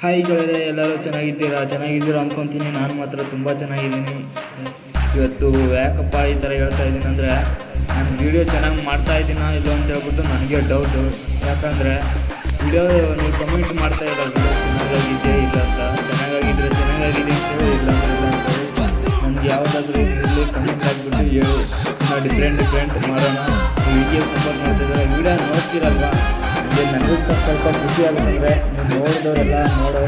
Hi ಗೆಳೆಯರೆ, ಎಲ್ಲರೂ ಚೆನ್ನಾಗಿದ್ದೀರಾ ಅಂದ್ಕೊತೀನಿ. ನಾನು ಮಾತ್ರ ತುಂಬ ಚೆನ್ನಾಗಿದ್ದೀನಿ. ಇವತ್ತು ಯಾಕಪ್ಪ ಈ ಥರ ಹೇಳ್ತಾ ಇದ್ದೀನಿ ಅಂದರೆ, ನಾನು ವೀಡಿಯೋ ಚೆನ್ನಾಗಿ ಮಾಡ್ತಾ ಇದ್ದೀನಾ ಇಲ್ಲ ಅಂತ ಹೇಳ್ಬಿಟ್ಟು ನನಗೆ ಡೌಟು. ಯಾಕಂದರೆ ವಿಡಿಯೋ ನೀವು ಕಮೆಂಟ್ ಮಾಡ್ತಾ ಇಲ್ಲ, ವಿಡಿಯೋ ಚೆನ್ನಾಗಾಗಿದೆ ಇಲ್ಲ ಅಂತ. ಚೆನ್ನಾಗಾಗಿದೆ ಅಂತ ಹೇಳಿ, ಇಲ್ಲ ಅಂತೇಳಿ ನನಗೆ ಯಾವುದಾದ್ರೂ ಇದರಲ್ಲಿ ಕಮೆಂಟ್ ಆಗಿಬಿಟ್ಟು ಹೇಳಿ. ನಾವು ಡಿಫ್ರೆಂಟ್ ಮಾಡೋಣ. ನೀವು ಹೀಗೆ ಸಪೋರ್ಟ್ ಮಾಡ್ತಿದ್ದಾರೆ, ವೀಡಿಯೋ ನೋಡ್ತೀರಲ್ವಾ, ನನಗೂ ಸ್ವಲ್ಪ ಖುಷಿ ಆಗುತ್ತೆ. ನೀವು ನೋಡಿದವರೆಲ್ಲ ನೋಡೋ